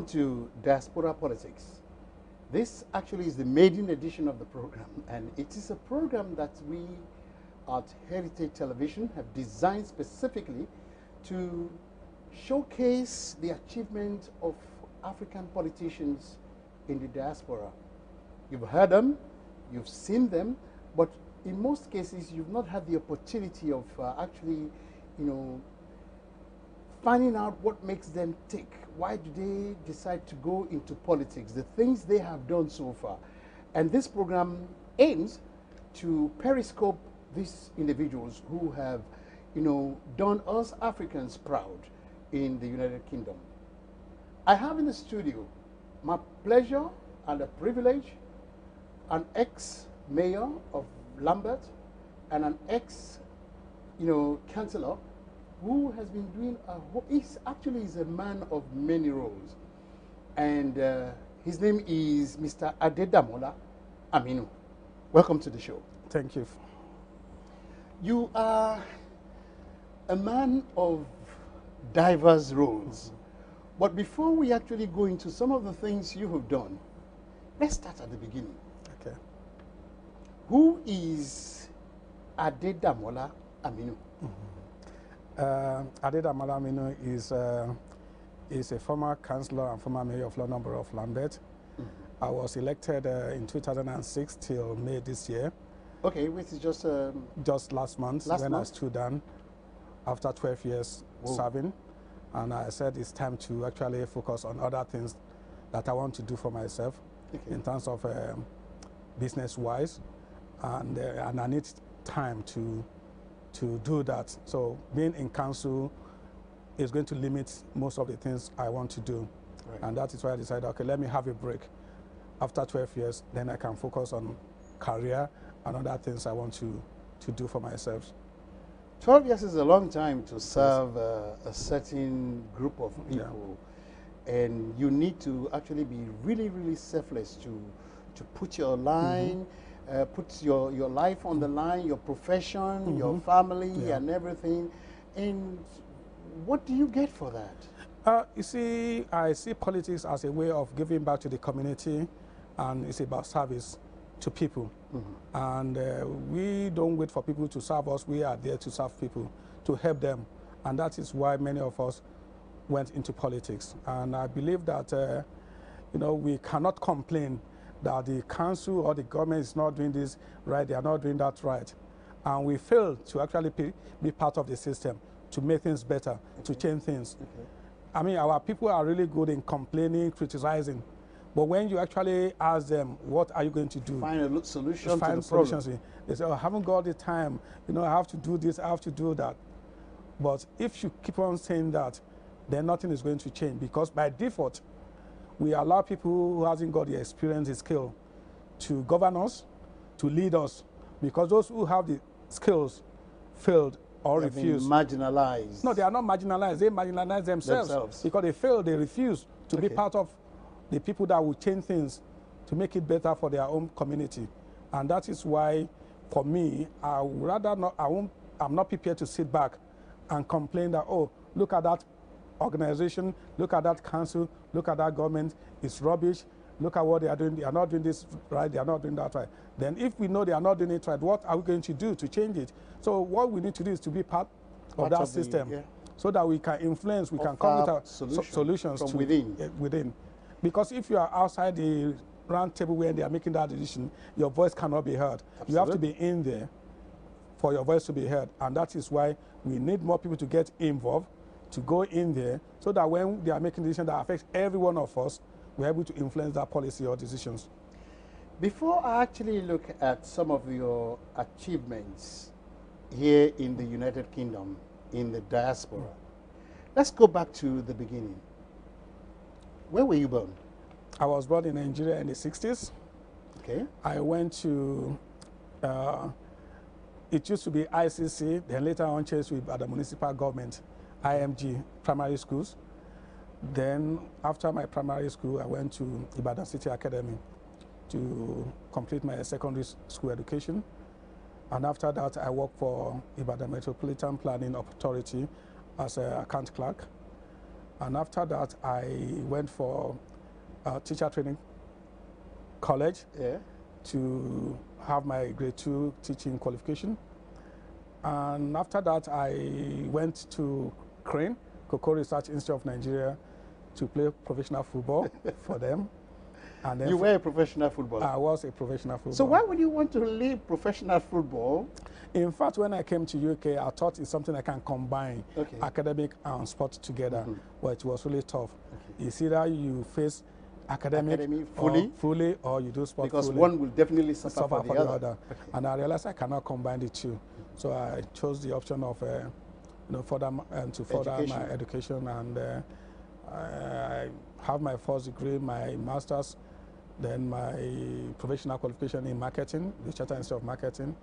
Welcome to Diaspora Politics. This actually is the maiden edition of the program, and it is a program that we at Heritage Television have designed specifically to showcase the achievement of African politicians in the diaspora. You've heard them, you've seen them, but in most cases you've not had the opportunity of actually, finding out what makes them tick. Why do they decide to go into politics? The things they have done so far. And this program aims to periscope these individuals who have, done us Africans proud in the United Kingdom. I have in the studio my pleasure and a privilege, an ex-mayor of Lambert and an councillor who has been doing he's actually a man of many roles. And his name is Mr. Adedamola Aminu. Welcome to the show. Thank you. You are a man of diverse roles. But before we actually go into some of the things you have done, let's start at the beginning. Okay. Who is Adedamola Aminu? Adedamola Aminu is a former councillor and former mayor of London Borough of Lambert. I was elected in 2006 till May this year. Okay, which is just last month when I stood down after 12 years serving. And I said it's time to actually focus on other things that I want to do for myself in terms of business-wise. And I need time to do that. So being in council is going to limit most of the things I want to do. Right. And that is why I decided, okay, let me have a break. After 12 years, then I can focus on career and other things I want to do for myself. 12 years is a long time to serve a certain group of people. Yeah. And you need to actually be really, really selfless to put your line, put your life on the line, your profession, your family, and everything. And what do you get for that? You see, I see politics as a way of giving back to the community, and it's about service to people. And we don't wait for people to serve us. We are there to serve people, to help them. And that is why many of us went into politics. And I believe that, we cannot complain that the council or the government is not doing this right, they are not doing that right. And we fail to actually be part of the system, to make things better, to change things. I mean, our people are really good in complaining, criticizing. But when you actually ask them, what are you going to do? Find a solution to find the solutions. problem. They say, oh, I haven't got the time. I have to do this, I have to do that. But if you keep on saying that, then nothing is going to change, because by default, we allow people who hasn't got the experience, the skill to govern us, to lead us, because those who have the skills failed or refused. Marginalized. No, they are not marginalized. They marginalize themselves. Because they failed, they refuse to be part of the people that will change things to make it better for their own community. And that is why, for me, I would rather not, I'm not prepared to sit back and complain that, oh, look at that organization, look at that council, look at that government, it's rubbish, look at what they are doing, they are not doing this right, they are not doing that right. Then if we know they are not doing it right, what are we going to do to change it? So what we need to do is to be part of that system, so that we can influence, we can come with our solutions from within. Because if you are outside the round table where they are making that decision, your voice cannot be heard. Absolutely. You have to be in there for your voice to be heard. And that is why we need more people to get involved, to go in there, so that when they are making decisions that affect every one of us, we're able to influence that policy or decisions. Before I actually look at some of your achievements here in the United Kingdom, in the diaspora, let's go back to the beginning. Where were you born? I was born in Nigeria in the 60s. Okay. I went to, it used to be ICC, then later on changed with the municipal government, IMG, primary schools. Then after my primary school, I went to Ibadan City Academy to complete my secondary school education. And after that, I worked for Ibadan Metropolitan Planning Authority as an account clerk. And after that, I went for teacher training college to have my grade 2 teaching qualification. And after that, I went to Crane, Cocoa Research Institute of Nigeria, to play professional football for them. And then you were a professional footballer? I was a professional footballer. So why would you want to leave professional football? In fact, when I came to UK, I thought it's something I can combine academic and sport together, but it was really tough. It's either you face academic fully or you do sport because fully. One will definitely suffer for the other. And I realized I cannot combine the two. So I chose the option of further my education, and I have my first degree, my master's, then my professional qualification in marketing, the Chartered Institute of Marketing,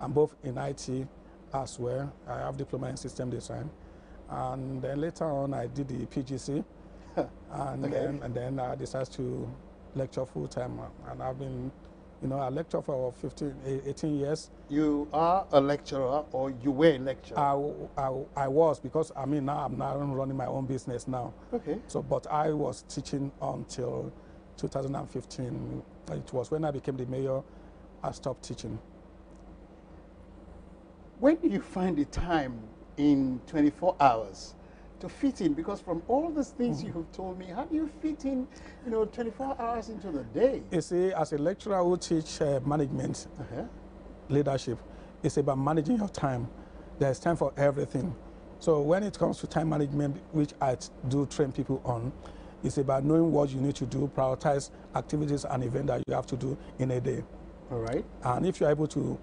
and both in IT as well. I have diploma in system design, and then later on I did the PGC, and then I decided to lecture full time, and I've been, a lecturer for 18 years. You are a lecturer, or you were a lecturer? I was, because now I'm now running my own business now. Okay. So, but I was teaching until 2015. It was when I became the mayor, I stopped teaching. When do you find the time in 24 hours to fit in? Because from all these things you have told me, how do you fit in, 24 hours into the day? You see, as a lecturer who teach management, leadership, it's about managing your time. There's time for everything. So when it comes to time management, which I do train people on, it's about knowing what you need to do, prioritize activities and events that you have to do in a day. All right. And if you're able to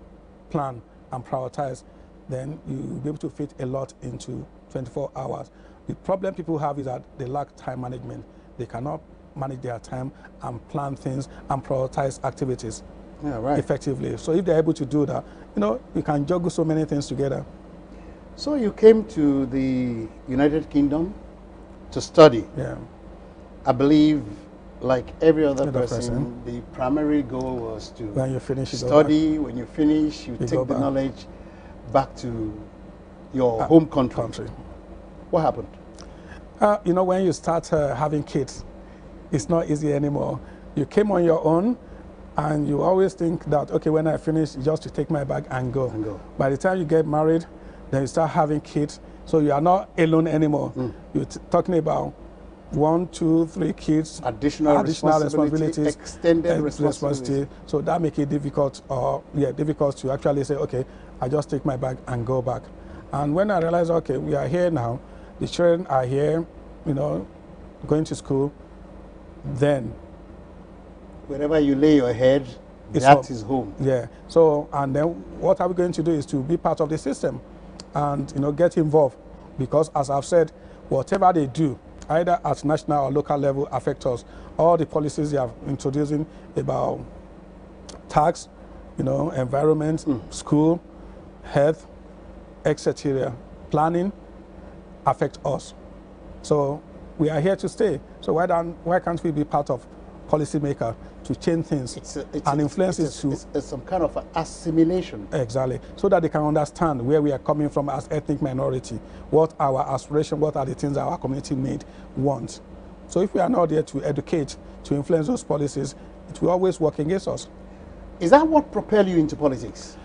plan and prioritize, then you'll be able to fit a lot into 24 hours. The problem people have is that they lack time management. They cannot manage their time and plan things and prioritize activities effectively. So if they're able to do that, you can juggle so many things together. So you came to the United Kingdom to study. Yeah. I believe, like every other person, the primary goal was to when you finish, study. When you finish, you take the knowledge back to your home country. What happened? When you start having kids, it's not easy anymore. You came on your own, and you always think that, okay, when I finish, just to take my bag and go. By the time you get married, then you start having kids, so you are not alone anymore. You're talking about 1, 2, 3 kids, additional responsibilities, extended responsibility. So that makes it difficult, difficult to actually say, okay, I just take my bag and go back. And when I realized, okay, we are here now, the children are here, going to school, then wherever you lay your head, that is home. Yeah. So, and then what are we going to do is to be part of the system and, get involved. Because as I've said, whatever they do, either at national or local level, affect us. All the policies they are introducing about tax, environment, school, health, etc., planning, affect us. So we are here to stay. So why can't we be part of policymaker to change things and influence it to... It's some kind of assimilation. Exactly. So that they can understand where we are coming from as ethnic minority, what our aspiration, what are the things our community wants. So if we are not there to educate, to influence those policies, it will always work against us. Is that what propelled you into politics?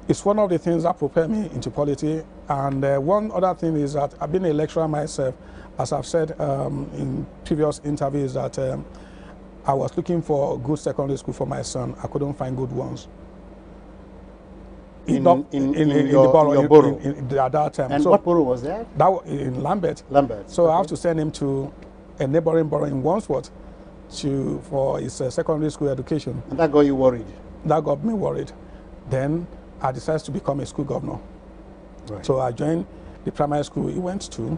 It's one of the things that propelled me into politics. And one other thing is that I've been a lecturer myself. As I've said in previous interviews, that I was looking for a good secondary school for my son. I couldn't find good ones. In your borough? At that time. And so, what borough was that? That was in Lambeth. Lambeth. So I have to send him to a neighboring borough in Wandsworth for his secondary school education. And that got you worried? That got me worried. Then I decided to become a school governor. Right. So I joined the primary school he went to.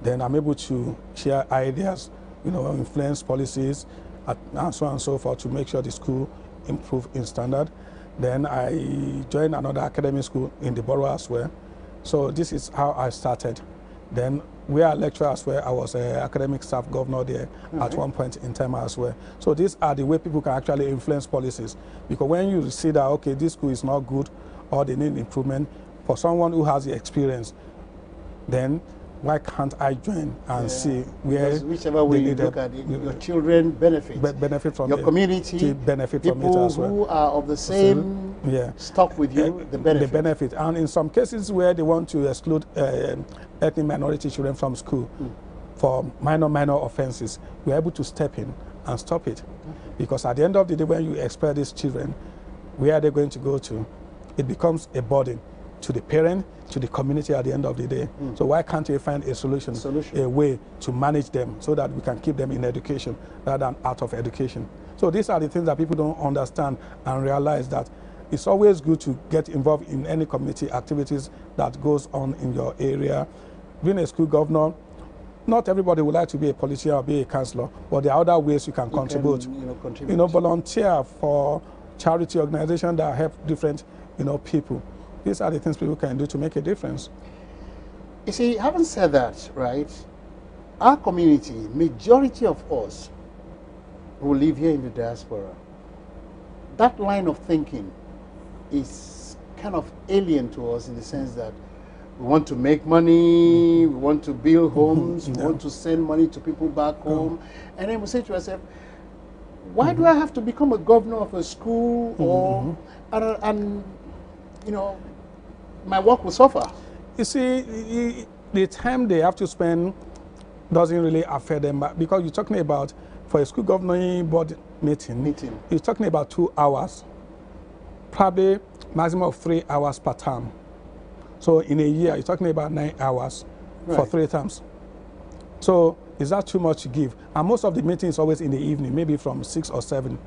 Then I'm able to share ideas, influence policies, and so on and so forth, to make sure the school improve in standard. Then I joined another academic school in the borough as well. So this is how I started. Then we are lecturer as well. I was an academic staff governor there at one point in time as well. So these are the way people can actually influence policies. Because when you see that, okay, this school is not good or they need improvement, for someone who has the experience, then why can't I join and see where because whichever way you look at it, your children benefit. Benefit from your it. community, benefit from it people as well. who are of the same stock with you, the benefit. The benefit. And in some cases where they want to exclude ethnic minority children from school for minor offenses, we're able to step in and stop it. Because at the end of the day, when you expel these children, where are they going to go to? It becomes a burden to the parent, to the community at the end of the day. So why can't we find a solution, a way to manage them so that we can keep them in education rather than out of education? So these are the things that people don't understand and realize that it's always good to get involved in any community activities that goes on in your area. Being a school governor, not everybody would like to be a politician or be a councillor, but there are other ways you can contribute. Volunteer for charity organizations that help different people. These are the things people can do to make a difference. You see, having said that, right, our community, majority of us who live here in the diaspora, that line of thinking is kind of alien to us in the sense that we want to make money, we want to build homes, we want to send money to people back home. And then we say to ourselves, why do I have to become a governor of a school or, and my work will suffer? You see, the time they have to spend doesn't really affect them, because you're talking about, for a school governing board meeting, you're talking about 2 hours, probably maximum of 3 hours per term. So in a year, you're talking about 9 hours for 3 terms. So is that too much to give? And most of the meetings always in the evening, maybe from 6 or 7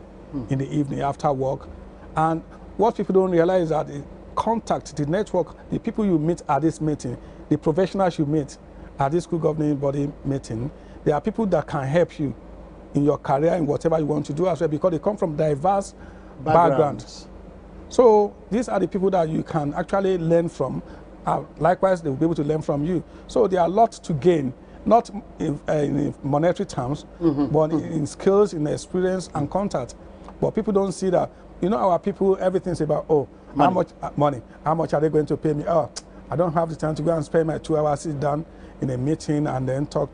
in the evening after work. And what people don't realize is that the contact, the network, the people you meet at this meeting, the professionals you meet at this school governing body meeting, there are people that can help you in your career, in whatever you want to do as well, because they come from diverse backgrounds. So these are the people that you can actually learn from. Likewise, they will be able to learn from you. So there are lots to gain, not in monetary terms, but in skills, in experience and contact. But people don't see that. Our people, everything's about, money. How much money? How much are they going to pay me? Oh, I don't have the time to go and spend my 2 hours sit down in a meeting and then talk.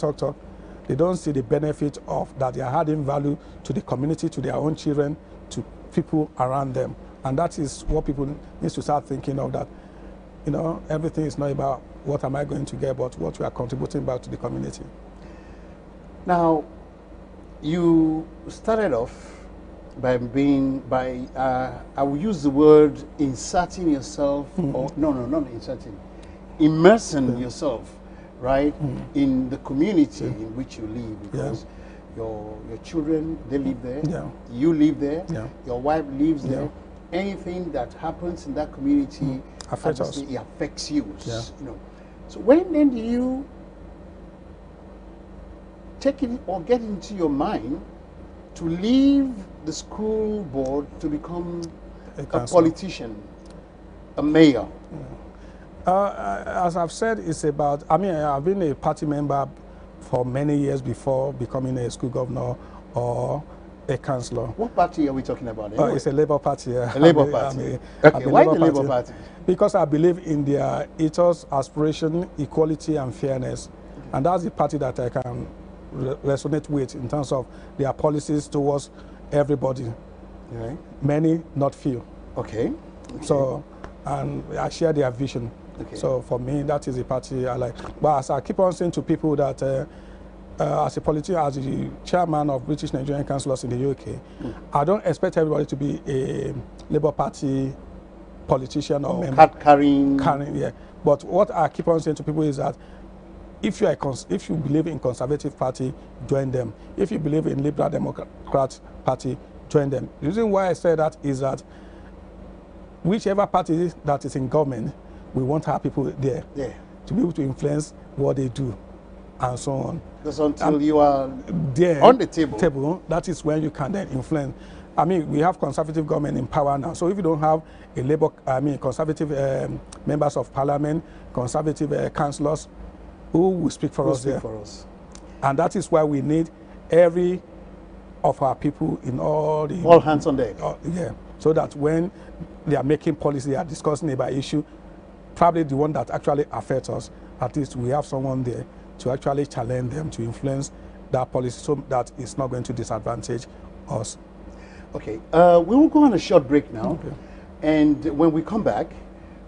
They don't see the benefit of that they are adding value to the community, to their own children, to people around them. And that is what people need to start thinking of, that, everything is not about what am I going to get, but what we are contributing back to the community. Now, you started off by I will use the word inserting yourself, or no, not inserting, immersing yourself, right, in the community in which you live, because your children, they live there, you live there, your wife lives there. Anything that happens in that community affects us. It affects you. So when then do you take it or get into your mind to leave the school board to become a politician, a mayor? As I've said, it's about, I've been a party member for many years before becoming a school governor or a councillor. What party are we talking about? Anyway? It's a Labour Party. A Labour Party. Okay, why the Labour Party? Because I believe in their ethos, aspiration, equality and fairness. And that's the party that I can resonate with in terms of their policies towards everybody. Many, not few. Okay. So, and I share their vision. So for me, that is the party I like. But as I keep on saying to people that as a politician, as the chairman of British Nigerian Councillors in the UK, I don't expect everybody to be a Labour Party politician or member. Carrying. But what I keep on saying to people is that if you believe in Conservative Party, join them. If you believe in Liberal Democrat Party, join them. The reason why I say that is that whichever party that is in government, we want our people there to be able to influence what they do and so on. Because until you are there on the table, that is when you can then influence. We have Conservative government in power now. So if you don't have a Conservative members of parliament, Conservative councillors, who will speak for us there? And that is why we need every of our people in all hands on deck. So that when they are making policy, they are discussing about issue, probably the one that actually affects us, at least we have someone there to actually challenge them, to influence that policy so that it's not going to disadvantage us. Okay, we will go on a short break now. Okay. And when we come back,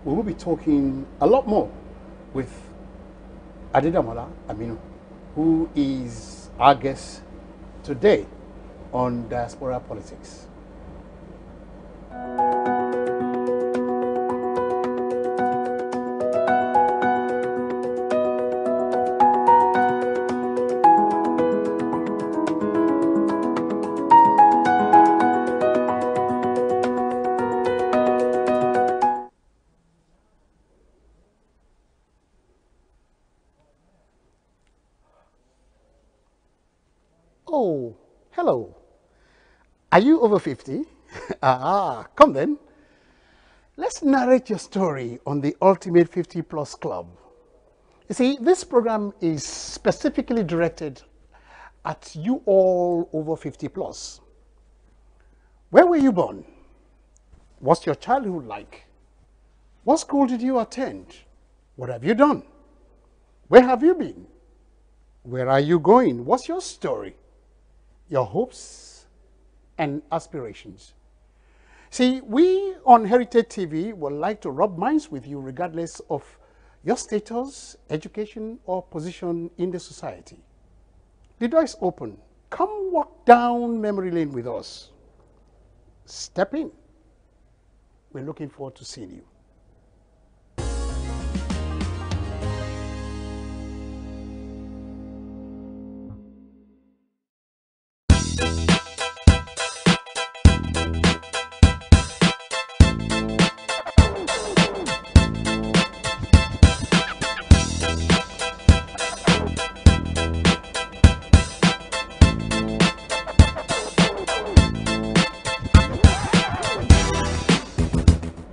we will be talking a lot more with Adedamola Aminu, who is our guest today on Diaspora Politics. Oh, hello. Are you over 50? Come then. Let's narrate your story on the Ultimate 50 Plus Club. You see, this program is specifically directed at you all over 50 plus. Where were you born? What's your childhood like? What school did you attend? What have you done? Where have you been? Where are you going? What's your story? Your hopes and aspirations. See, we on Heritage TV would like to rub minds with you regardless of your status, education, or position in the society. The door is open. Come walk down memory lane with us. Step in. We're looking forward to seeing you.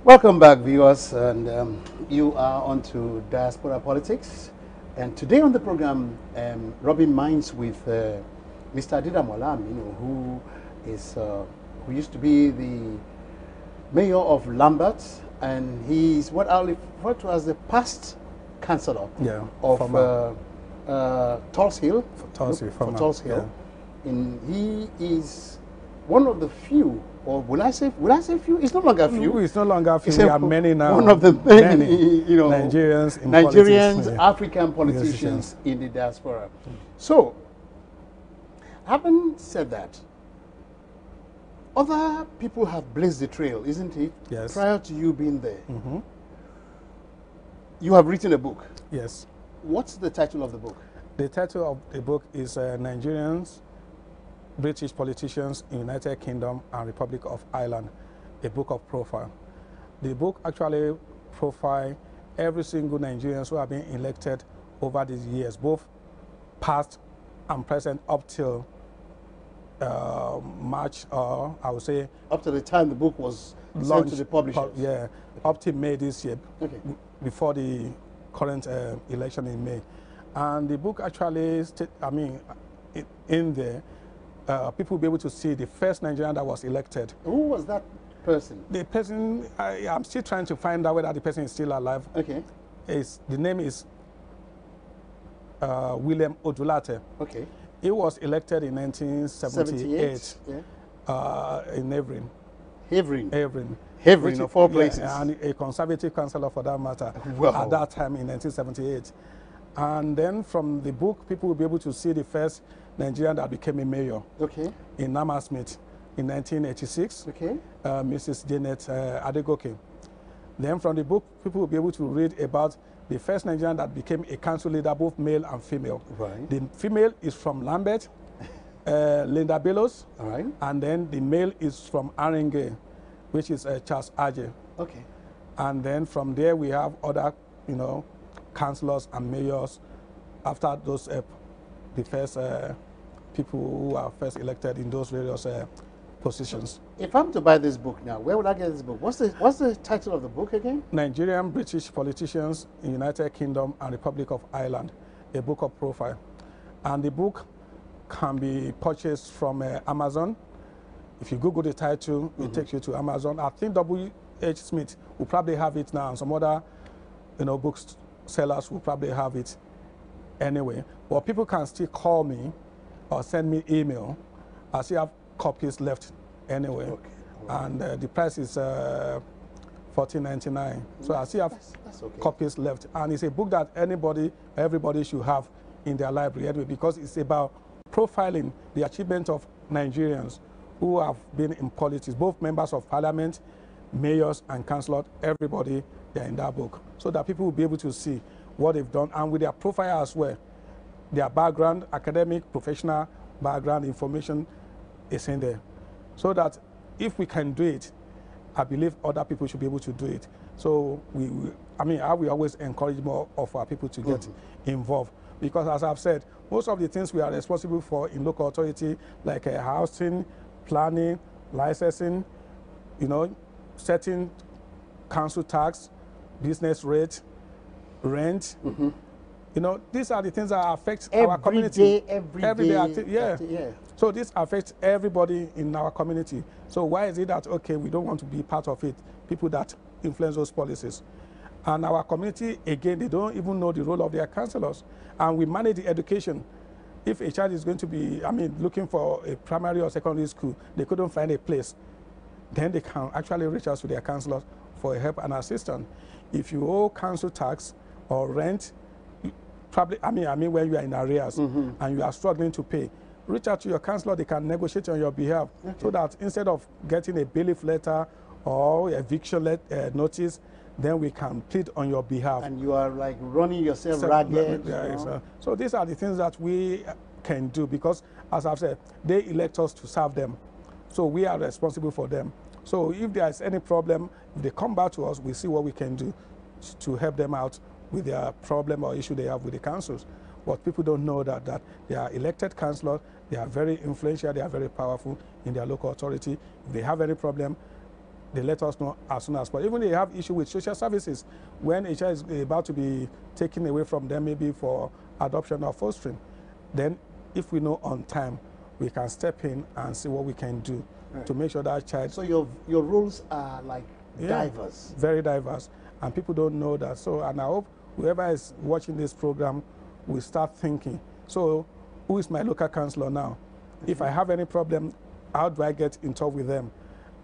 Welcome back, viewers, and you are on to Diaspora Politics. And today on the program, rubbing minds with Mr. Adedamola Aminu, who used to be the mayor of Lambert, and he's what I'll refer to as the past councillor of Tulse Hill. For Tulse Hill. Yeah. And he is one of the few, or will I say few? It's no longer few. It's no longer few. We are many now. One of the many, you know, Nigerians, African politicians in the diaspora. So, having said that, other people have blazed the trail, isn't it? Yes. Prior to you being there. Mm-hmm. You have written a book. Yes. What's the title of the book? The title of the book is Nigerians, British Politicians in United Kingdom and Republic of Ireland, a book of profile. The book actually profiles every single Nigerians who have been elected over these years, both past and present, up till March, or I would say up to the time the book was sent to the publishers. Yeah, up to May this year, before the current election in May. And the book actually, in there, people will be able to see the first Nigerian that was elected. Who was that person? The person, I'm still trying to find out whether the person is still alive. Okay. The name is William Odulate. Okay. He was elected in 1978 in Havering. Havering, of all places. And a conservative councillor for that matter, at that time in 1978. And then from the book, people will be able to see the first Nigerian that became a mayor. Okay. In Hammersmith in 1986. Okay. Mrs. Janet Adegoke. Then from the book, people will be able to read about the first Nigerian that became a council leader, both male and female. Right. The female is from Lambert, Linda Bellows. All right. And then the male is from Aringe, which is Charles Aje. Okay. And then from there we have other, councillors and mayors after those, the first people who are first elected in those various positions. If I'm to buy this book now, where would I get this book? What's the title of the book again? Nigerian British Politicians in United Kingdom and Republic of Ireland, a book of profile. And the book can be purchased from Amazon. If you Google the title, it takes you to Amazon. I think W.H. Smith will probably have it now, and some other book sellers will probably have it anyway. But people can still call me or send me email. I still have copies left anyway. Okay. And the price is $14.99. So I still have that's okay. copies left. And it's a book that everybody should have in their library anyway, because it's about profiling the achievement of Nigerians who have been in politics, both members of parliament, mayors and councillors, everybody, they're in that book, so that people will be able to see what they've done, and with their profile as well. Their background, academic, professional background information is in there. So that if we can do it, I believe other people should be able to do it. So I will always encourage more of our people to get involved. Because as I've said, most of the things we are responsible for in local authority, like housing, planning, licensing, setting council tax, business rate, rent, these are the things that affect our community. Every day. Yeah. So this affects everybody in our community. So why is it that, okay, we don't want to be part of it, people that influence those policies? And our community, again, they don't even know the role of their councillors. And we manage the education. If a child is going to be, looking for a primary or secondary school, they couldn't find a place, then they can actually reach out to their councillors for help and assistance. If you owe council tax or rent, probably, when you are in arrears and you are struggling to pay, reach out to your councillor. They can negotiate on your behalf, so that instead of getting a bailiff letter or eviction notice, then we can plead on your behalf. And you are like running yourself ragged. So these are the things that we can do, because, as I've said, they elect us to serve them. So we are responsible for them. So if there is any problem, if they come back to us, we see what we can do to help them out with their problem or issue they have with the councils. But people don't know that they are elected councillors, they are very influential, they are very powerful in their local authority. If they have any problem, they let us know as soon as possible. Even they have issue with social services, when a child is about to be taken away from them, maybe for adoption or fostering, then if we know on time, we can step in and see what we can do to make sure that child... So your rules are like diverse. Very diverse. And people don't know that. So, and I hope whoever is watching this program will start thinking, so who is my local councillor now? If I have any problem, how do I get in touch with them?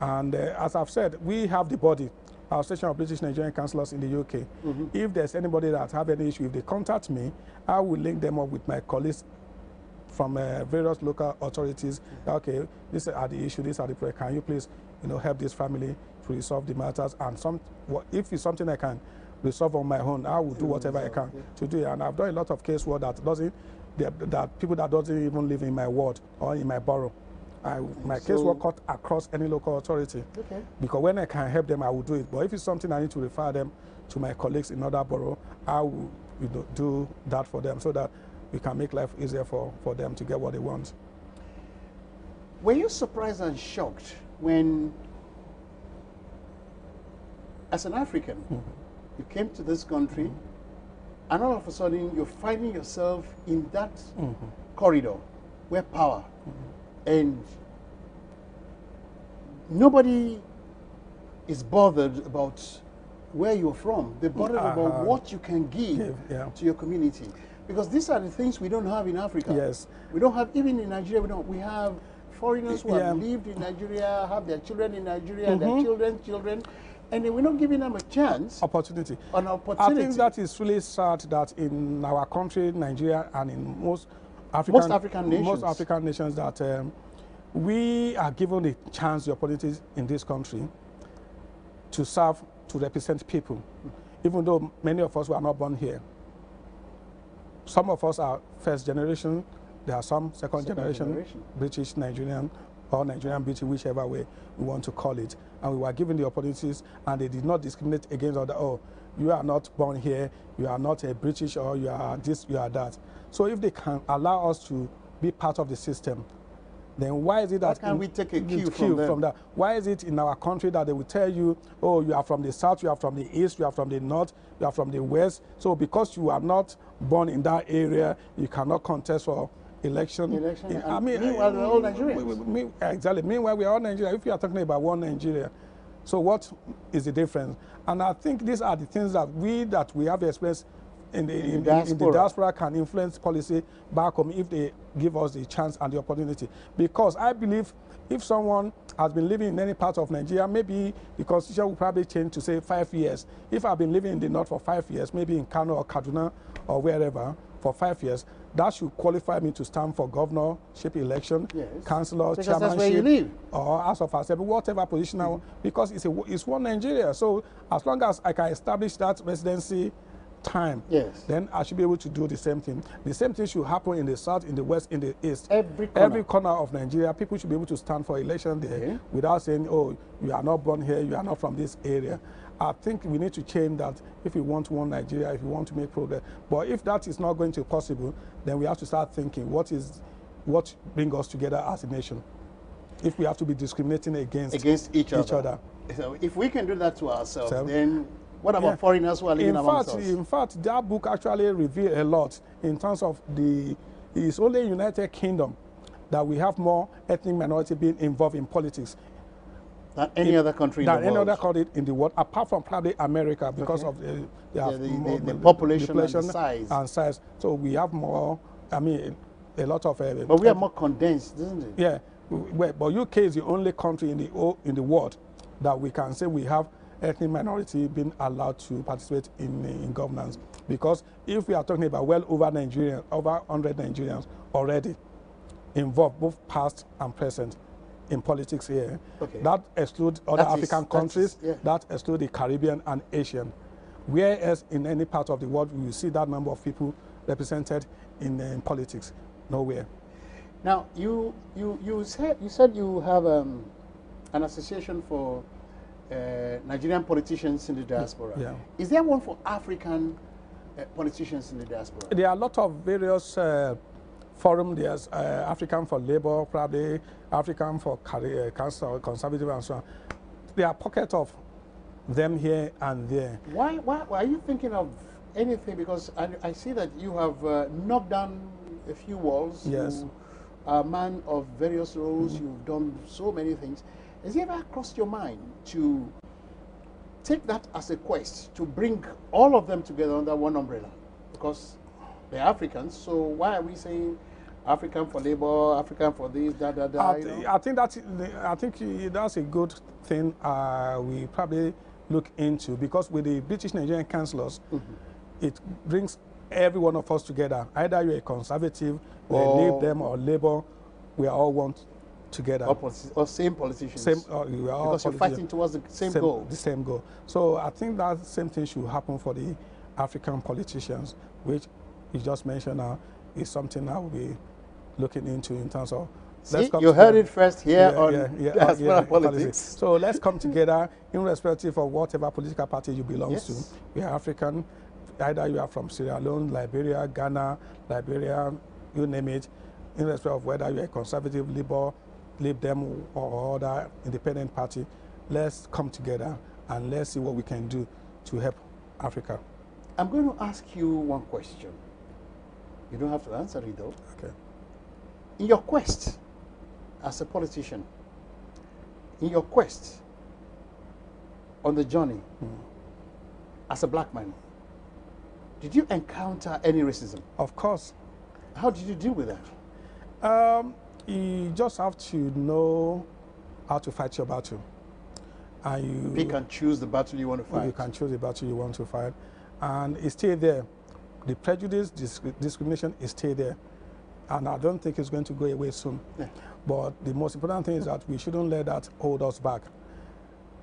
And as I've said, we have the body, our Association of British Nigerian Councillors in the UK. If there's anybody that have any issue, if they contact me, I will link them up with my colleagues from various local authorities. Okay, these are the issues, these are the problems. Can you please, help this family to resolve the matters? And if it's something I can resolve on my own, I will do whatever I can to do it. And I've done a lot of case work that people that doesn't even live in my ward or in my borough. My case work cut across any local authority. Because when I can help them, I will do it. But if it's something I need to refer them to my colleagues in other borough, I will do that for them, so that we can make life easier for them to get what they want. Were you surprised and shocked when, as an African, you came to this country and all of a sudden you're finding yourself in that corridor where power and nobody is bothered about where you're from. They're bothered about what you can give to your community. Because these are the things we don't have in Africa. Yes. We don't have, even in Nigeria, we have foreigners who have lived in Nigeria, have their children in Nigeria, and their children, and then we're not giving them a chance. Opportunity. An opportunity. I think that is really sad that in our country, Nigeria, and in most African nations, that we are given the chance, the opportunities in this country to serve, to represent people, even though many of us were not born here. Some of us are first generation, there are some second generation, British, Nigerian, or Nigerian British, whichever way we want to call it. And we were given the opportunities, and they did not discriminate against other, oh, you are not born here, you are not a British, or you are this, you are that. So if they can allow us to be part of the system, then why is it that... Why can't we take a cue from that? Why is it in our country that they will tell you, oh, you are from the south, you are from the east, you are from the north, you are from the west. So because you are not born in that area, you cannot contest for election. Meanwhile, we're all Nigerians. Exactly. Meanwhile, we are all Nigerians. If you are talking about one Nigeria, so what is the difference? And I think these are the things that we have experienced in the diaspora can influence policy back home if they give us the chance and the opportunity. Because I believe if someone has been living in any part of Nigeria, maybe the constitution will probably change to say 5 years. If I've been living in the north for 5 years, maybe in Kano or Kaduna or wherever for 5 years, that should qualify me to stand for governorship election, yes, councillor, because chairmanship, that's where you live, or House of Assembly, whatever position I want, because it's one Nigeria. So as long as I can establish that residency time, yes, then I should be able to do the same thing. The same thing should happen in the south, in the west, in the east. Every corner of Nigeria, people should be able to stand for election there without saying, oh, you are not born here, you are not from this area. I think we need to change that if we want one Nigeria, if we want to make progress. But if that is not going to be possible, then we have to start thinking what brings us together as a nation. If we have to be discriminating against each other. So if we can do that to ourselves, then what about foreigners who are living amongst us? In fact, that book actually revealed a lot in terms of it's only in the United Kingdom that we have more ethnic minority being involved in politics than any other country in the world. Any other country in the world, apart from probably America, because of the population and size. So we have more, I mean, a lot of... but we are more condensed, isn't it? Yeah, but UK is the only country in the world that we can say we have ethnic minority being allowed to participate in governance. Because if we are talking about well over 100 Nigerians already involved, both past and present, in politics here, that excludes other African countries, that excludes the Caribbean and Asian. Whereas in any part of the world, we will see that number of people represented in politics. Nowhere. Now, you said you have an association for Nigerian politicians in the diaspora. Yeah. Is there one for African politicians in the diaspora? There are a lot of various forums. There's African for Labour, probably African for Council, Conservative, and so on. There are pockets of them here and there. Why are you thinking of anything? Because I see that you have knocked down a few walls. Yes. You are a man of various roles. You've done so many things. Has it ever crossed your mind to take that as a quest to bring all of them together under one umbrella? Because they're Africans, so why are we saying African for Labour, African for this, I think that's a good thing. We probably look into, because with the British Nigerian councillors, it brings every one of us together. Either you're a conservative, or Leave Them, or Labour, we are all one together. Or same politicians. We are all because you're fighting towards the same goal. The same goal. So I think that same thing should happen for the African politicians, which you just mentioned now is something I will be looking into in terms of... See, you heard it first here on Diaspora Politics. So let's come together irrespective of whatever political party you belong to. We are African. Either you are from Sierra Leone, Liberia, Ghana, you name it, irrespective of whether you're a conservative, Labour, Leave Them, or other independent party. Let's come together and let's see what we can do to help Africa. I'm going to ask you one question. You don't have to answer it though. Okay. In your quest as a politician, in your quest on the journey as a black man, did you encounter any racism? Of course. How did you deal with that? You just have to know how to fight your battle. And you pick and choose the battle you want to fight. You can choose the battle you want to fight. And it's still there. The prejudice, discrimination is still there. And I don't think it's going to go away soon. Yeah. But the most important thing is that we shouldn't let that hold us back.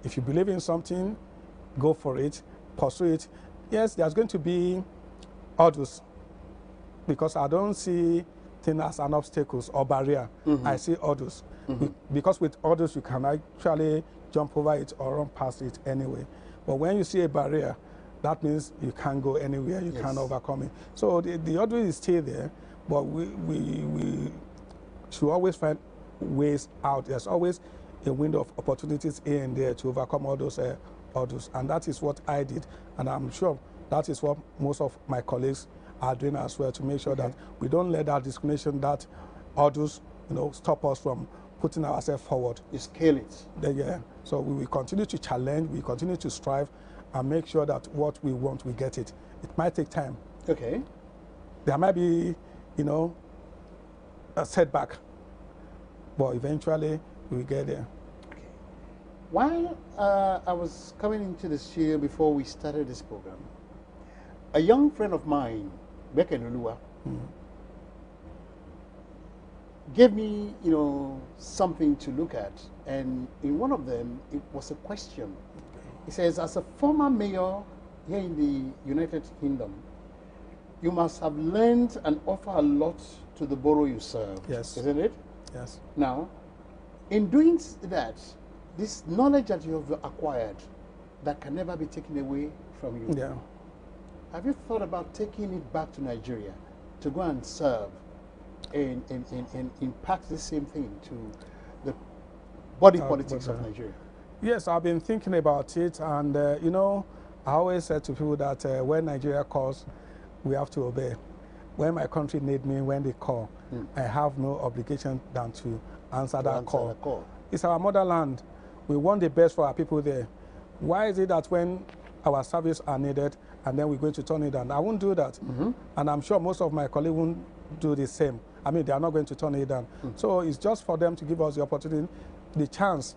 If you believe in something, go for it, pursue it. Yes, there's going to be hurdles, because I don't see things as an obstacle or barrier. I see hurdles. Because with hurdles, you can actually jump over it or run past it anyway. But when you see a barrier, that means you can't go anywhere, you can't overcome it. So the hurdle is still there, but we should always find ways out. There's always a window of opportunities here and there to overcome all those hurdles. And that is what I did. And I'm sure that is what most of my colleagues are doing as well, to make sure that we don't let that discrimination, that hurdles, stop us from putting ourselves forward. You scale it. Yeah. So we will continue to challenge, we continue to strive, and make sure that what we want, we get it. It might take time, Okay. There might be, a setback, but eventually we get there. Okay. While I was coming into the studio before we started this program, a young friend of mine, Bekenulua, gave me, something to look at. And in one of them, it was a question. He says, as a former mayor here in the United Kingdom, you must have learned and offer a lot to the borough you serve. Yes. Isn't it? Yes. Now, in doing that, this knowledge that you have acquired that can never be taken away from you. Yeah. Have you thought about taking it back to Nigeria to go and serve and impact the same thing to the body politics of Nigeria? Yes, I've been thinking about it, and I always said to people that when Nigeria calls, we have to obey. When my country need me, when they call, I have no obligation than to answer that call. It's our motherland. We want the best for our people there. Why is it that when our service are needed, and then we're going to turn it down? I won't do that. And I'm sure most of my colleagues won't do the same. I mean, they are not going to turn it down. So it's just for them to give us the opportunity, the chance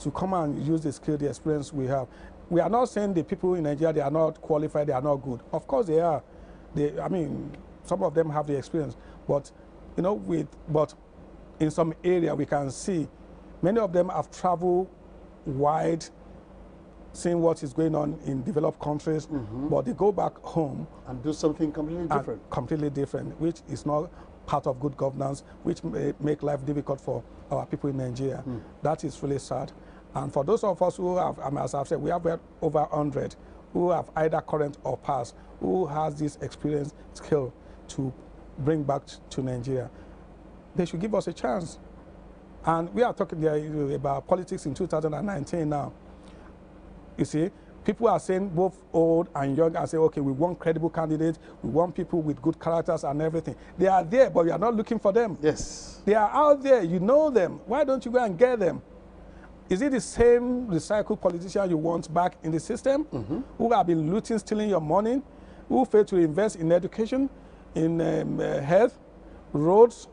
to come and use the skill, the experience we have. We are not saying the people in Nigeria, they are not qualified, they are not good. Of course they are. Some of them have the experience, but but in some area we can see many of them have traveled wide, seeing what is going on in developed countries, but they go back home and do something completely different. Which is not part of good governance, which may make life difficult for our people in Nigeria. That is really sad. And for those of us who have, as I've said, we have over 100 who have either current or past, who has this experience, skill to bring back to Nigeria. They should give us a chance. And we are talking there about politics in 2019 now. You see, people are saying, both old and young, and say, okay, we want credible candidates, we want people with good characters and everything. They are there, but we are not looking for them. Yes. They are out there, you know them. Why don't you go and get them? Is it the same recycled politician you want back in the system, who have been looting, stealing your money, who fail to invest in education, in health, roads,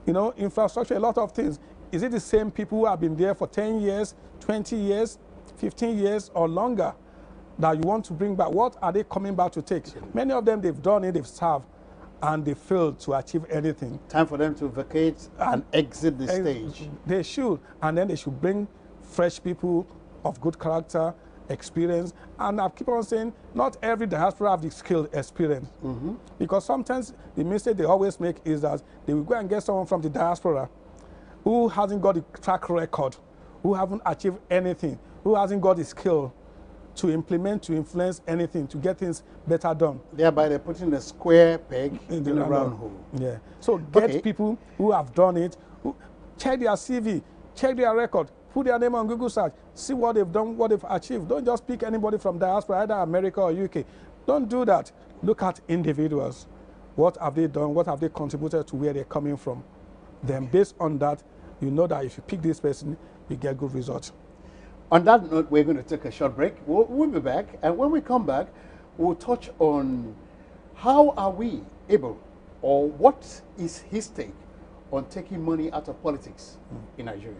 infrastructure, a lot of things? Is it the same people who have been there for 10 years, 20 years, 15 years or longer that you want to bring back? What are they coming back to take? Many of them, they've done it, they've served, and they failed to achieve anything. Time for them to vacate and exit the stage. They should, and then they should bring fresh people of good character, experience, and I keep on saying, not every diaspora have the skill, experience. Because sometimes the mistake they always make is that they will go and get someone from the diaspora who hasn't got the track record, who haven't achieved anything, who hasn't got the skill to implement, to influence anything, to get things better done. Thereby they're putting a square peg in a round hole. Yeah. So get people who have done it, check their CV, check their record, put their name on Google search, see what they've done, what they've achieved. Don't just pick anybody from diaspora, either America or UK. Don't do that. Look at individuals. What have they done? What have they contributed to where they're coming from? Then based on that, you know that if you pick this person, you get good results. On that note, we're going to take a short break. We'll be back, and when we come back, we'll touch on how are we able, or what is his take on taking money out of politics in Nigeria.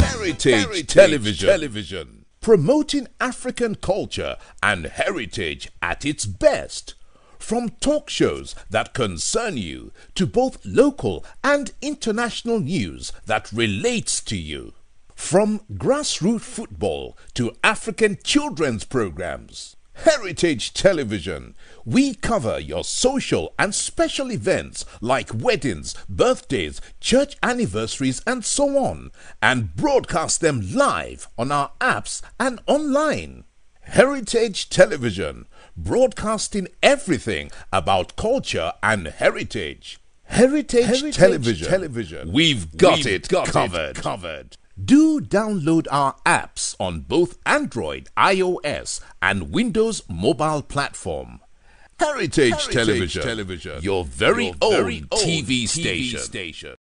Heritage Television. Promoting African culture and heritage at its best. From talk shows that concern you to both local and international news that relates to you. From grassroots football to African children's programs. Heritage Television. We cover your social and special events like weddings, birthdays, church anniversaries, and so on, and broadcast them live on our apps and online. Heritage Television, broadcasting everything about culture and heritage. Heritage Television. We've got it covered. Do download our apps on both Android, iOS, and Windows mobile platform. Heritage Television, your very own TV station.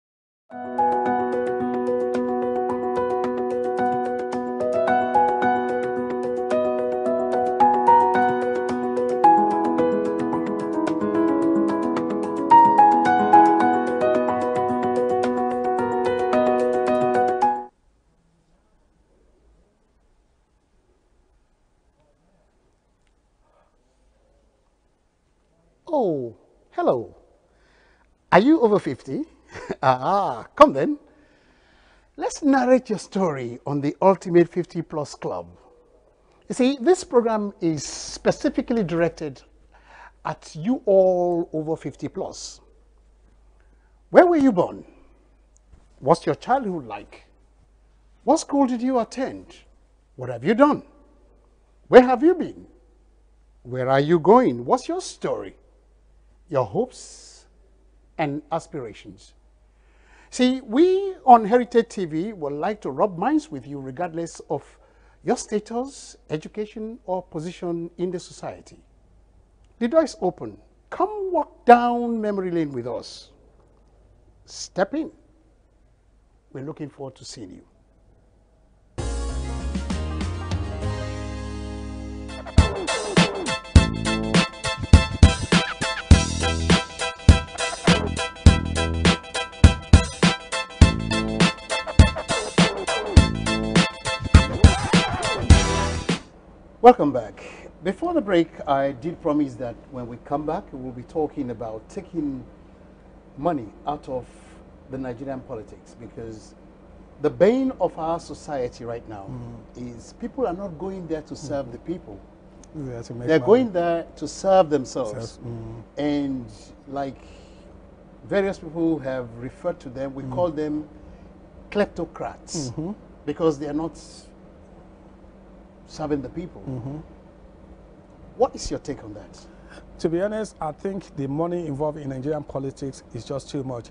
Oh, hello. Are you over 50? Come then. Let's narrate your story on the Ultimate 50 Plus Club. You see, this program is specifically directed at you all over 50 plus. Where were you born? What's your childhood like? What school did you attend? What have you done? Where have you been? Where are you going? What's your story? Your hopes and aspirations. See, we on Heritage TV would like to rub minds with you regardless of your status, education, or position in the society. The door is open. Come walk down memory lane with us. Step in. We're looking forward to seeing you. Welcome back. Before the break, I did promise that when we come back, we'll be talking about taking money out of the Nigerian politics, because the bane of our society right now is people are not going there to serve the people. They're going there to serve themselves. And like various people have referred to them, we call them kleptocrats, because they are not serving the people. What is your take on that? To be honest, I think the money involved in Nigerian politics is just too much.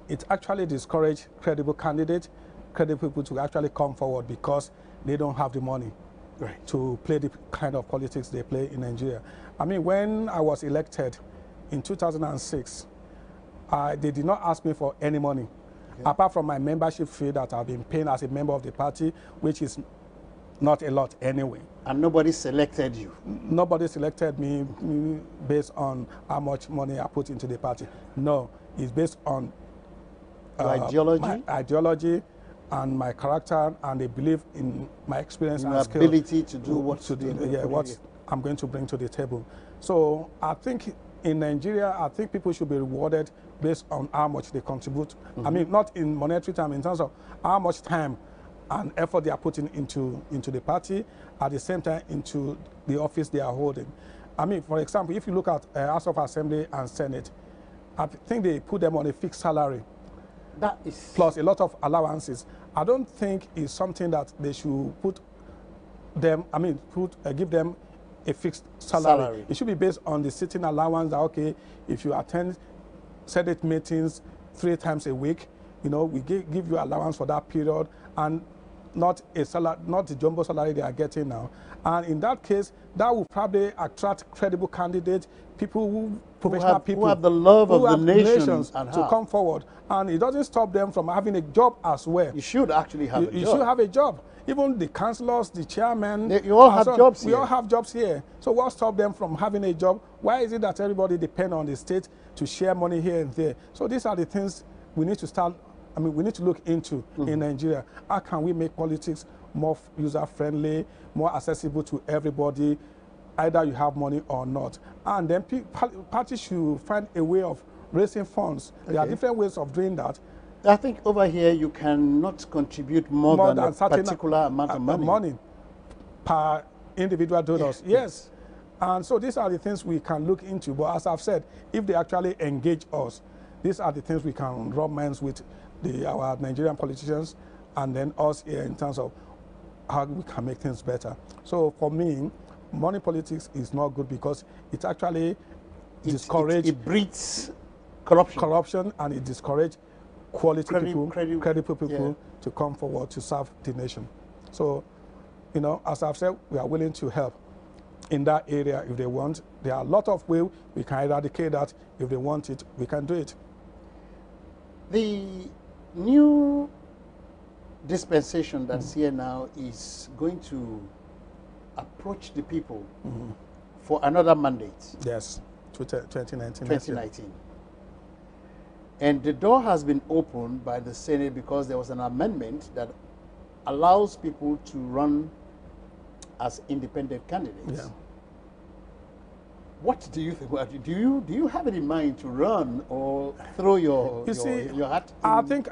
It actually discourages credible candidates, credible people to actually come forward because they don't have the money to play the kind of politics they play in Nigeria. I mean, when I was elected in 2006, they did not ask me for any money, apart from my membership fee that I've been paying as a member of the party, which is not a lot anyway. And nobody selected you? Nobody selected me based on how much money I put into the party. No, it's based on ideology? My ideology and my character, and they believe in my experience and skill. Ability to do what I'm going to bring to the table. So I think in Nigeria, I think people should be rewarded based on how much they contribute. I mean, not in monetary terms, in terms of how much time and effort they are putting into the party, at the same time into the office they are holding. I mean, for example, if you look at House of Assembly and Senate, I think they put them on a fixed salary. That is plus a lot of allowances. I don't think it's something that they should put them, I mean, give them a fixed salary. It should be based on the sitting allowance that, okay, if you attend Senate meetings 3 times a week, you know, we give you allowance for that period, and not a salary, not the jumbo salary they are getting now. And in that case, that will probably attract credible candidates, people professional people who have the love of the nation to come forward. And it doesn't stop them from having a job as well. You should actually have a job. You should have a job. Even the councillors, the chairman. You all have jobs here. We all have jobs here. So what stops them from having a job? Why is it that everybody depends on the state to share money here and there? So these are the things we need to start, I mean, we need to look into in Nigeria. How can we make politics more user-friendly, more accessible to everybody, either you have money or not? And then parties should find a way of raising funds. There are different ways of doing that. I think over here you cannot contribute more than a particular amount of money per individual donors. Yes. And so these are the things we can look into. But as I've said, if they actually engage us, these are the things we can rub minds with our Nigerian politicians and then us here in terms of how we can make things better. So for me, money politics is not good because it actually discourages. It breeds corruption. Corruption, and it discourages credible people to come forward to serve the nation. So, you know, as I've said, we are willing to help in that area if they want. There are a lot of ways we can eradicate that. If they want it, we can do it. The new dispensation that's here now is going to approach the people for another mandate. Yes, 2019. 2019. And the door has been opened by the Senate because there was an amendment that allows people to run as independent candidates. Yeah. What do you think? Do you have it in mind to run or throw your hat in? I think,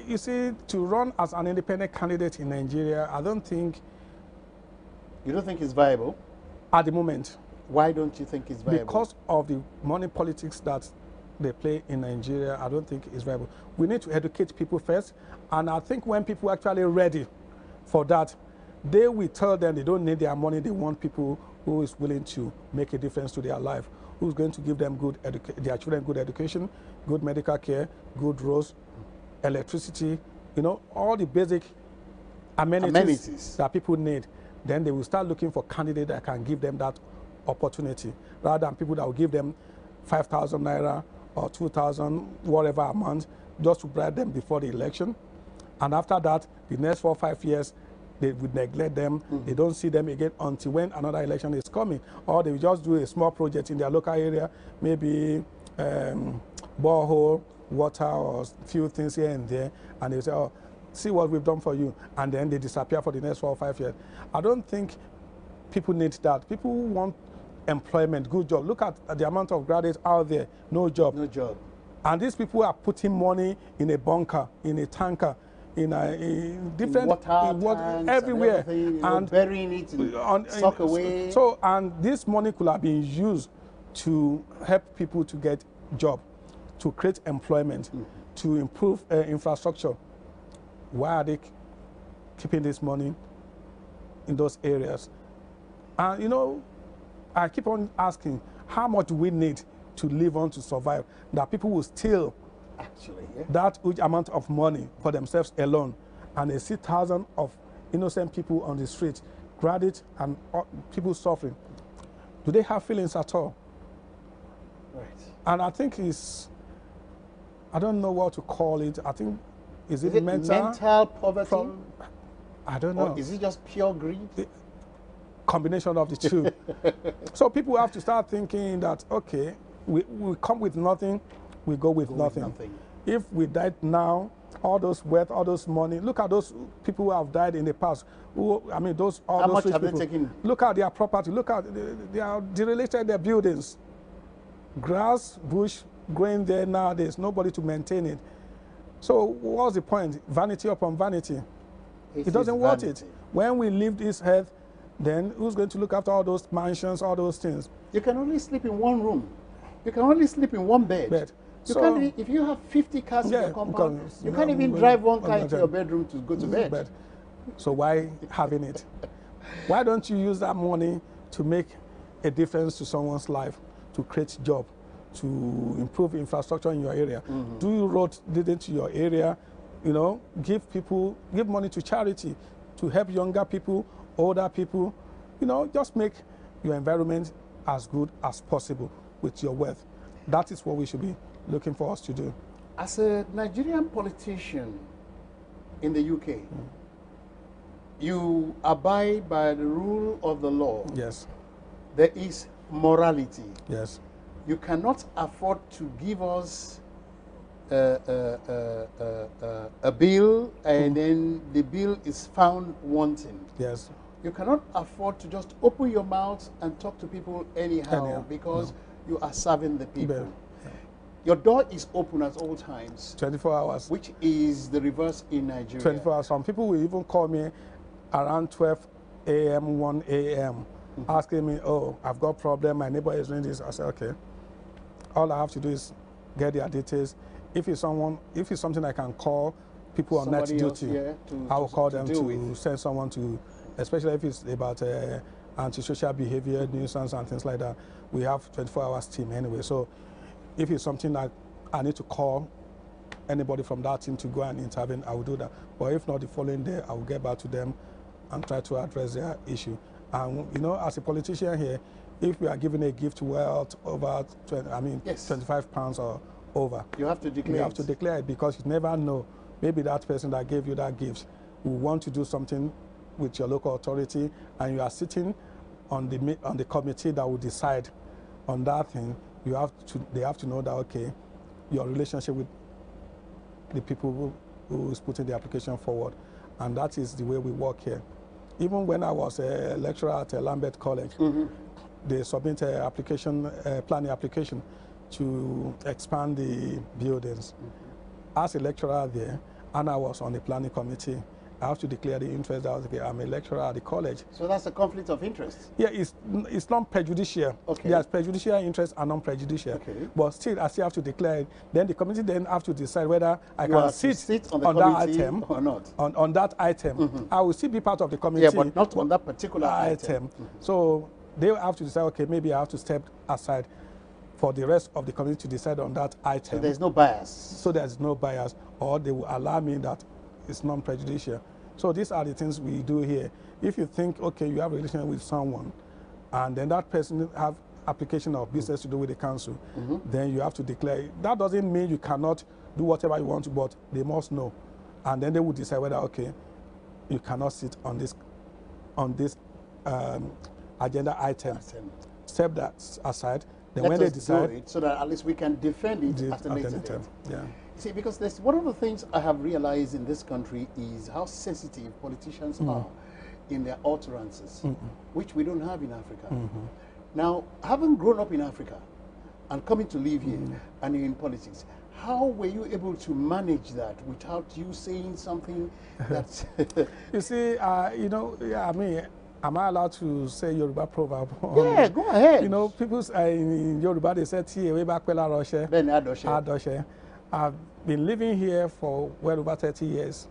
you see, to run as an independent candidate in Nigeria, I don't think... You don't think it's viable? At the moment. Why don't you think it's viable? Because of the money politics that they play in Nigeria, I don't think it's viable. We need to educate people first, and I think when people are actually ready for that, they will tell them they don't need their money, they want people who is willing to make a difference to their life, who's going to give them their children good education, good medical care, good roads, electricity, you know, all the basic amenities that people need. Then they will start looking for candidates that can give them that opportunity, rather than people that will give them 5,000 naira or 2,000, whatever amount, just to bribe them before the election. And after that, the next 4 or 5 years, they would neglect them. They don't see them again until when another election is coming. Or they will just do a small project in their local area, maybe borehole, water, or a few things here and there, and they say, oh, see what we've done for you, and then they disappear for the next 4 or 5 years. I don't think people need that. People want employment, good job. Look at the amount of graduates out there, no job. No job. And these people are putting money in a bunker, in a tanker, in different water everywhere, and burying it and sock away. So, and this money could have been used to help people to get job, to create employment, to improve infrastructure. Why are they keeping this money in those areas? And you know, I keep on asking, how much do we need to live on to survive, that people will steal that huge amount of money for themselves alone, and they see thousands of innocent people on the street, graduates and people suffering? Do they have feelings at all? Right. And I think I don't know what to call it. I think, is it mental poverty? I don't know. Or is it just pure greed? The combination of the two. So people have to start thinking that, okay, we come with nothing, we go with nothing. If we died now, all those wealth, all those money, look at those people who have died in the past. How much have they taken? Look at their property, look at, they are derelicated their buildings. Grass, bush, growing there now, there's nobody to maintain it. So what's the point? Vanity upon vanity. It doesn't worth it. When we leave this earth, then who's going to look after all those mansions, all those things? You can only sleep in one room. You can only sleep in one bed. You can't, if you have 50 cars in your compound, you can't even drive one car into your bedroom to go to bed. So why having it? Why don't you use that money to make a difference to someone's life, to create job, to improve infrastructure in your area? Do roads leading to your area? You know, give money to charity, to help younger people, older people. You know, just make your environment as good as possible with your wealth. That is what we should be looking for us to do. As a Nigerian politician in the UK, you abide by the rule of the law. Yes. There is morality. Yes. You cannot afford to give us a bill and then the bill is found wanting. Yes. You cannot afford to just open your mouth and talk to people anyhow because you are serving the people. Your door is open at all times. 24 hours. Which is the reverse in Nigeria. 24 hours. Some people will even call me around 12 a.m., 1 a.m., asking me, oh, I've got a problem, my neighbor is doing this. I say, okay. All I have to do is get their details. If it's something I can call people on night duty, I will call them to send someone to, especially if it's about antisocial behavior, nuisance and things like that. We have 24 hours team anyway. So if it's something that I need to call anybody from that team to go and intervene, I will do that. But if not, the following day, I will get back to them and try to address their issue. And you know, as a politician here, if we are giving a gift worth over 25 pounds or over, you have to declare. You have to declare it, because you never know. Maybe that person that gave you that gift will want to do something with your local authority, and you are sitting on the committee that will decide on that thing. They have to know that, okay, your relationship with the people who is putting the application forward, and that is the way we work here. Even when I was a lecturer at Lambeth College, they submit an application, planning application to expand the buildings. As a lecturer there, and I was on the planning committee, I have to declare the interest that okay, I'm a lecturer at the college. So that's a conflict of interest? Yeah, it's not prejudicial. Okay. There's prejudicial interest and non-prejudicial. Okay. But still, I still have to declare it. Then the committee then have to decide whether I You can have to sit on, the on that committee item or not. On that item. I will still be part of the committee. Yeah, but not on that particular item. So they will have to decide, okay, maybe I have to step aside for the rest of the committee to decide on that item. So there's no bias. So there's no bias, or they will allow me that it's non-prejudicial. So these are the things we do here. If you think, okay, you have a relationship with someone, and then that person have application of business to do with the council, then you have to declare. That doesn't mean you cannot do whatever you want to, but they must know. And then they will decide whether, okay, you cannot sit on this agenda item. Step that aside. Then when they decide, do it so that at least we can defend it at a later date. Yeah. See, because there's one of the things I have realized in this country is how sensitive politicians are in their utterances, which we don't have in Africa. Now, having grown up in Africa and coming to live here and in politics, how were you able to manage that without you saying something that's... You see, you know, yeah, I mean, am I allowed to say Yoruba proverb? Yeah, go ahead. You know, people in Yoruba, they said, way back then Adoshe. I've been living here for well over 30 years.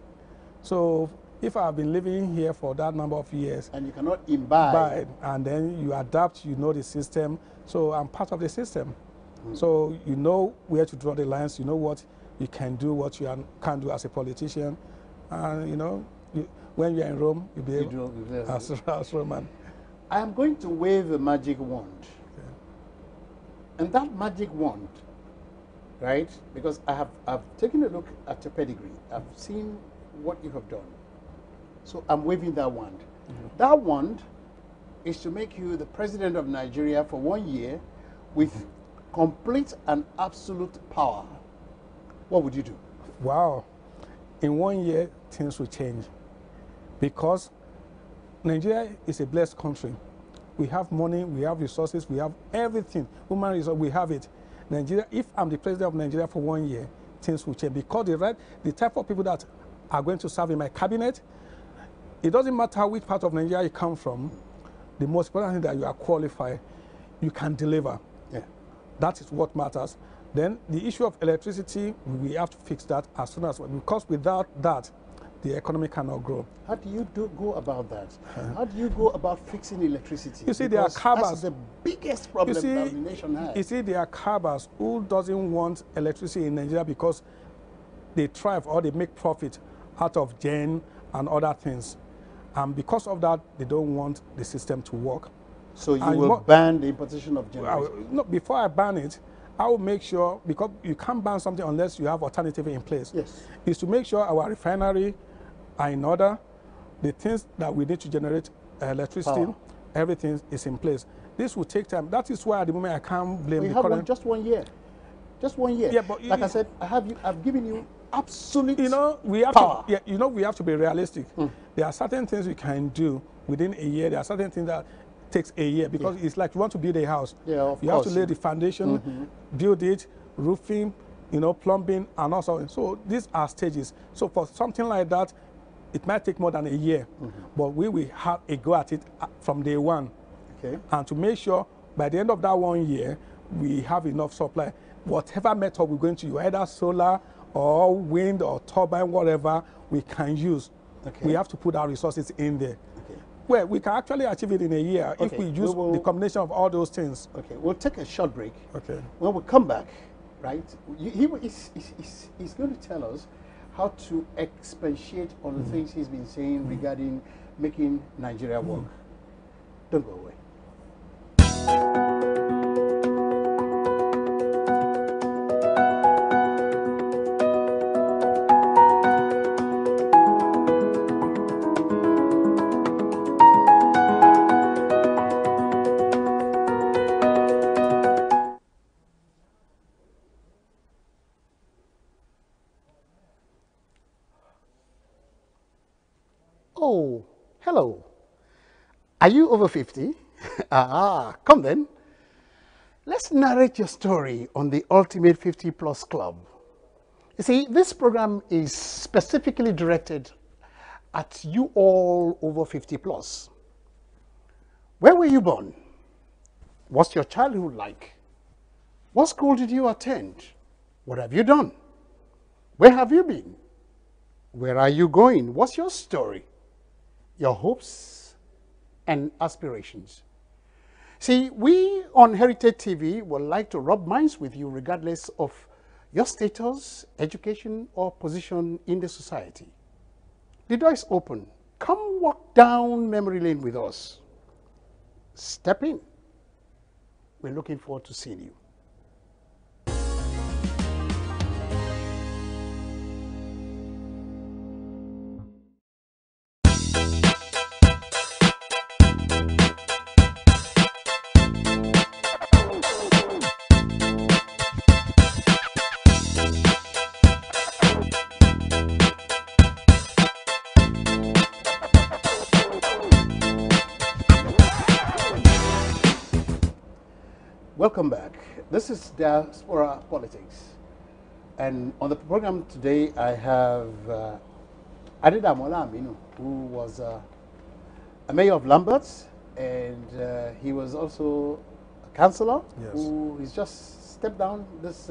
So if I've been living here for that number of years. And you cannot imbibe. And then you adapt, you know the system. So I'm part of the system. So you know where to draw the lines, you know what you can do, what you can't do as a politician. And you know, when you're in Rome, you'll be able as Roman. I am going to wave a magic wand. Okay. And that magic wand, right? Because I've taken a look at your pedigree. I've seen what you have done. So I'm waving that wand. That wand is to make you the president of Nigeria for 1 year with complete and absolute power. What would you do? Wow. In 1 year, things will change. Because Nigeria is a blessed country. We have money, we have resources, we have everything. Human resources, we have it. Nigeria, if I'm the president of Nigeria for 1 year, things will change. Because the type of people that are going to serve in my cabinet, it doesn't matter which part of Nigeria you come from, the most important thing that you are qualified, you can deliver. Yeah. That is what matters. Then the issue of electricity, we have to fix that as soon as well, because without that, the economy cannot grow. How do you go about that? How do you go about fixing electricity? You see, there are carbers. That's the biggest problem that the nation has. You see, there are carbers who doesn't want electricity in Nigeria because they thrive or they make profit out of gen and other things. And because of that, they don't want the system to work. So you will ban the importation of generators? No, before I ban it, I will make sure, because you can't ban something unless you have alternative in place. Yes. Is to make sure our refinery are in order, the things that we need to generate electricity, everything is in place. This will take time. That is why at the moment I can't blame the current. Just 1 year. Just 1 year. Yeah, but like I said, I've given you absolute we have power. we have to be realistic. There are certain things we can do within a year. There are certain things that takes a year, because it's like you want to build a house. Yeah, of course. You have to lay the foundation, build it, roofing, plumbing, and also. So these are stages. So for something like that, it might take more than a year, but we will have a go at it from day one. Okay. And to make sure by the end of that 1 year, we have enough supply. Whatever method we're going to use, either solar or wind or turbine, whatever we can use, we have to put our resources in there. Okay. Well, we can actually achieve it in a year if we use the combination of all those things. Okay, we'll take a short break. Okay. When we come back, right, he's going to tell us how to expatiate on the things he's been saying regarding making Nigeria work. Don't go away. Oh, hello. Are you over 50? Come then. Let's narrate your story on the Ultimate 50 Plus Club. You see, this program is specifically directed at you all over 50 plus. Where were you born? What's your childhood like? What school did you attend? What have you done? Where have you been? Where are you going? What's your story? Your hopes and aspirations. See, we on Heritage TV would like to rub minds with you regardless of your status, education, or position in the society. The door is open. Come walk down memory lane with us. Step in. We're looking forward to seeing you. Welcome back. This is Diaspora Politics. And on the program today, I have Adedamola Aminu, who was a mayor of Lambert, and he was also a councillor, Yes. who is just stepped down this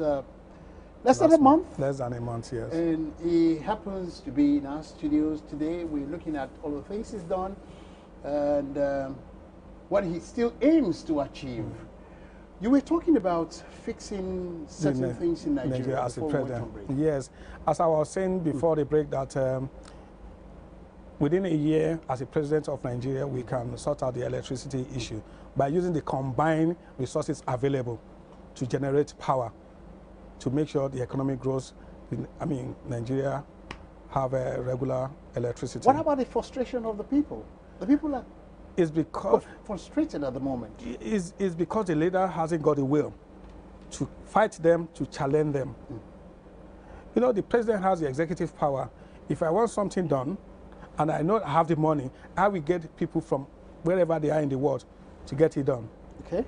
less than a month. Less than a month, yes. And he happens to be in our studios today. We're looking at all the things he's done and what he still aims to achieve. You were talking about fixing certain things in Nigeria as a before we went on president. break. Yes, as I was saying before the break, that within a year, as a president of Nigeria, we can sort out the electricity issue by using the combined resources available to generate power, to make sure the economic growth in, Nigeria have a regular electricity. What about the frustration of the people? The people are It's because frustrated at the moment. It's because the leader hasn't got the will to fight them, to challenge them. You know, the president has the executive power. If I want something done, and I know I have the money, I will get people from wherever they are in the world to get it done. Okay.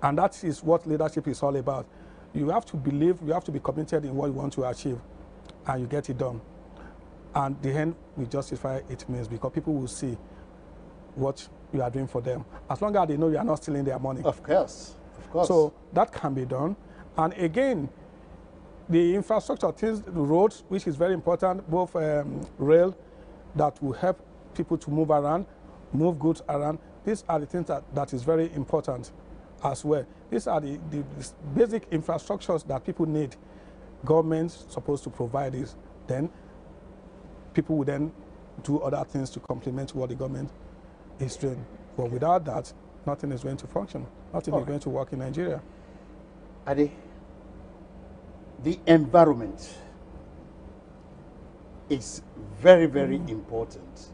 And that is what leadership is all about. You have to believe, you have to be committed in what you want to achieve, and you get it done. And the end will justify it means, because people will see what you are doing for them, as long as they know you are not stealing their money. Of course, of course. So that can be done. And again, the infrastructure things, the roads, which is very important, both rail, that will help people to move around, move goods around. These are the things that is very important as well. These are the basic infrastructures that people need. Government's supposed to provide this. Then people will then do other things to complement what the government is doing. But without that, nothing is going to function. Nothing is going to work in Nigeria. Ade, the environment is very, very important,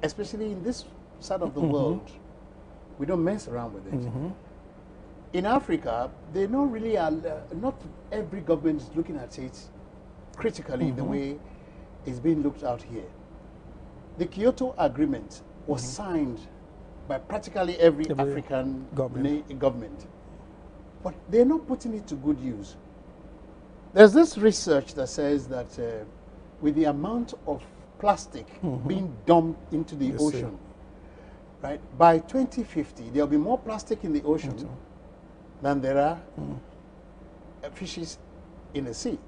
especially in this side of the world. We don't mess around with it. In Africa, they don't really, not every government is looking at it critically the way it's being looked at here. The Kyoto Agreement was signed by practically every African government. But they're not putting it to good use. There's this research that says that with the amount of plastic being dumped into the ocean, right, by 2050, there'll be more plastic in the ocean than there are fishes in the sea.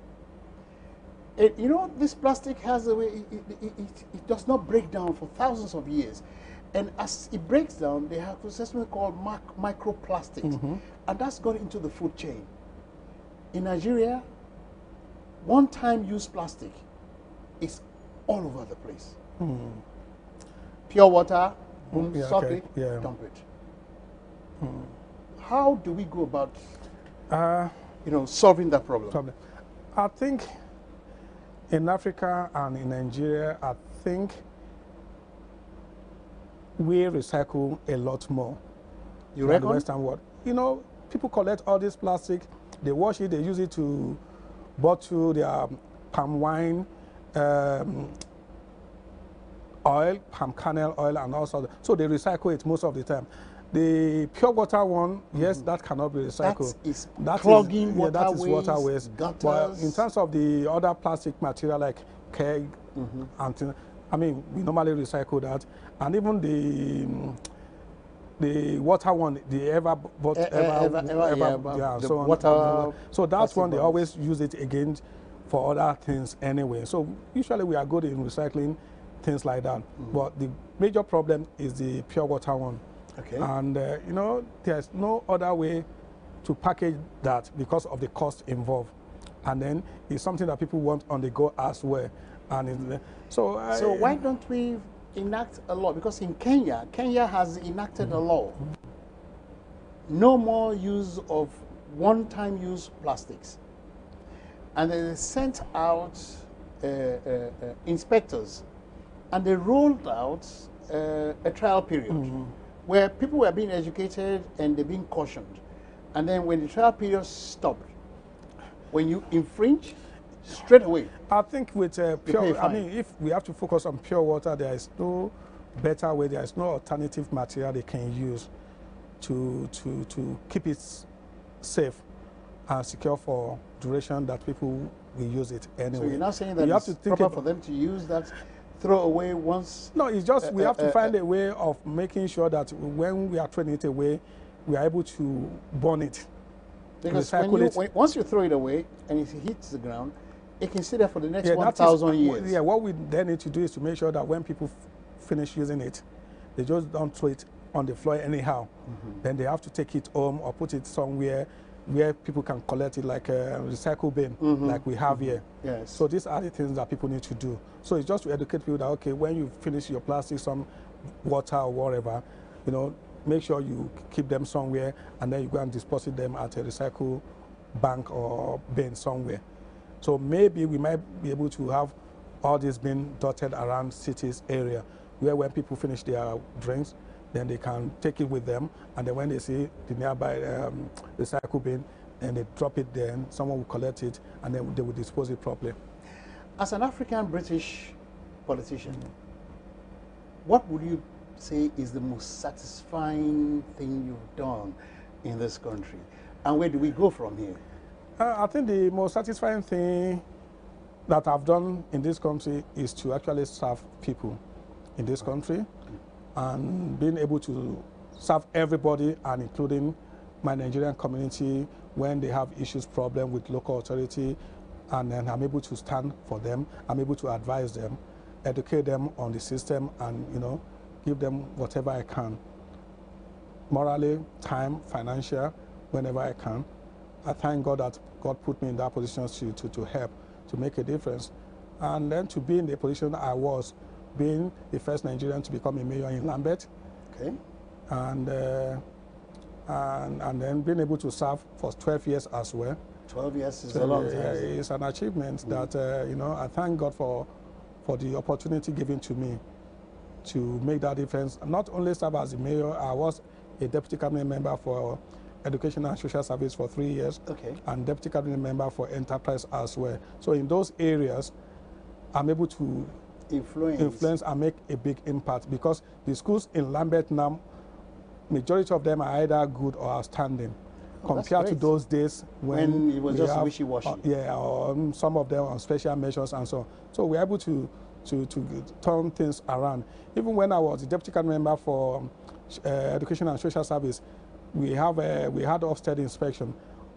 You know, this plastic has a way, it does not break down for thousands of years. And as it breaks down, they have something called microplastics. And that's gone into the food chain. In Nigeria, one-time use plastic is all over the place. Pure water, boom, dump it. How do we go about solving that problem? I think in Africa and in Nigeria, I think we recycle a lot more. You reckon? The Western world. You know, people collect all this plastic, they wash it, they use it to bottle their palm wine, oil, palm kernel oil, and also so they recycle it most of the time. The pure water one, yes, that cannot be recycled. That is clogging yeah, that is waterways, waterways. gutters. But in terms of the other plastic material like keg, and I mean, we normally recycle that, and even the water one, the so that's one they always use it again for other things anyway. So usually we are good in recycling things like that. But the major problem is the pure water one. Okay. And you know, there's no other way to package that because of the cost involved. And then it's something that people want on the go as well. And so why don't we enact a law? Because in Kenya has enacted a law. No more use of one-time use plastics. And they sent out inspectors, and they rolled out a trial period where people were being educated and they're being cautioned. And then when the trial period stopped, when you infringe, straight away. I think with pure, I mean, if we have to focus on pure water, there is no better way, there is no alternative material they can use to keep it safe and secure for duration that people will use it anyway. So you're not saying that you it's have to proper for them to use that throw away once? No, it's just we have to find a way of making sure that when we are throwing it away, we are able to burn it. Because once you throw it away and it hits the ground, it can sit there for the next 1,000 years. Yeah, what we then need to do is to make sure that when people finish using it, they just don't throw it on the floor anyhow. Then they have to take it home or put it somewhere where people can collect it, like a recycle bin, like we have here. Yes. So these are the things that people need to do. So it's just to educate people that, okay, when you finish your plastic, some water or whatever, you know, make sure you keep them somewhere and then you go and deposit them at a recycle bank or bin somewhere. So maybe we might be able to have all this being dotted around cities area where when people finish their drinks, then they can take it with them, and then when they see the nearby recycle bin, then they drop it there, and someone will collect it, and then they will dispose it properly. As an African British politician, what would you say is the most satisfying thing you've done in this country? And where do we go from here? I think the most satisfying thing that I've done in this country is to actually serve people in this country and being able to serve everybody, and including my Nigerian community when they have issues, problem with local authority, and then I'm able to stand for them. I'm able to advise them, educate them on the system, and you know, give them whatever I can, morally, time, financial, whenever I can. I thank God that God put me in that position to help, to make a difference, and then to be in the position I was, being the first Nigerian to become a mayor in Lambeth. Okay. And then being able to serve for 12 years as well. 12 years is a long time. It's an achievement that, you know, I thank God for the opportunity given to me to make that difference. Not only serve as the mayor, I was a deputy cabinet member for Education and Social Service for 3 years. Okay. And deputy cabinet member for Enterprise as well. So in those areas, I'm able to influence and make a big impact, because the schools in Lambeth now, majority of them are either good or outstanding compared to those days when it was just wishy-washy. Or some of them on special measures and so on. So we're able to turn things around. Even when I was the deputy cabinet member for Education and Social Service, we had Ofsted inspection.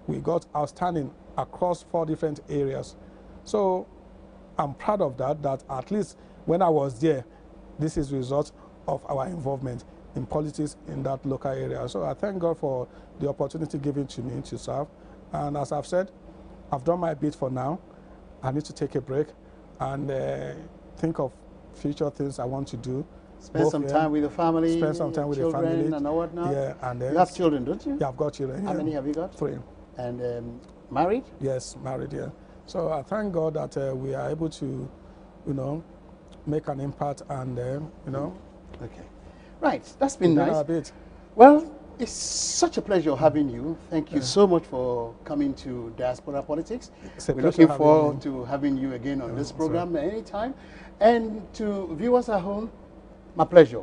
We got outstanding across 4 different areas. So I'm proud of that at least when I was there, this is the result of our involvement in politics in that local area. So I thank God for the opportunity given to me to serve. And as I've said, I've done my bit for now. I need to take a break and think of future things I want to do. Spend some time with the family. Spend some time with the family. And whatnot. Yeah, and you have children, don't you? Yeah, I've got children. How many have you got? 3. And married? Yes, married, yeah. So I thank God that we are able to, you know, make an impact and, you know. Okay. Right, that's been nice. A bit. Well, It's such a pleasure having you. Thank you so much for coming to Diaspora Politics. It's a We're pleasure looking having forward me. to having you again on this program anytime. And to viewers at home, my pleasure.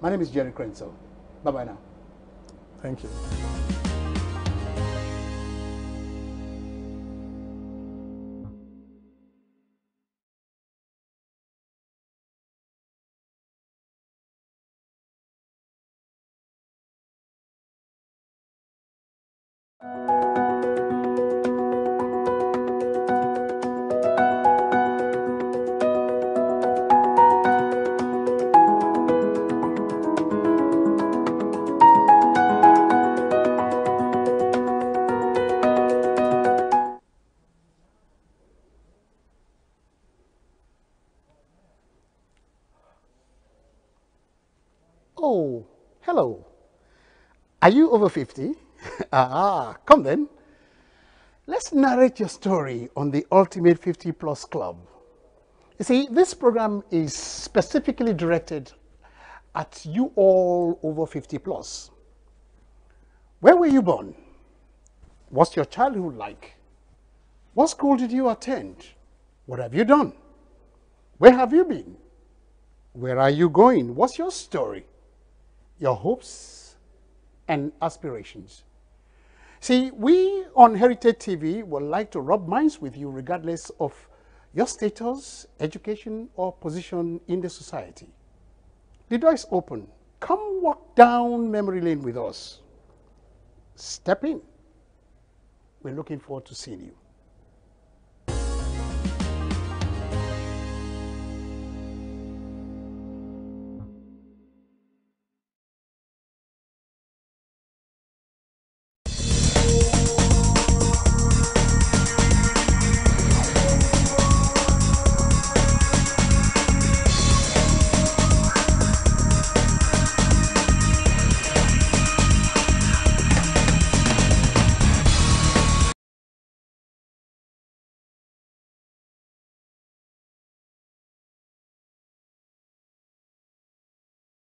My name is Jerry Crentsil. Bye-bye now. Thank you. Oh, hello. Are you over 50? Come then. Let's narrate your story on the Ultimate 50 Plus Club. You see, this program is specifically directed at you all over 50 plus. Where were you born? What's your childhood like? What school did you attend? What have you done? Where have you been? Where are you going? What's your story? Your hopes and aspirations. See, we on Heritage TV would like to rub minds with you regardless of your status, education, or position in the society. The door is open. Come walk down memory lane with us. Step in. We're looking forward to seeing you.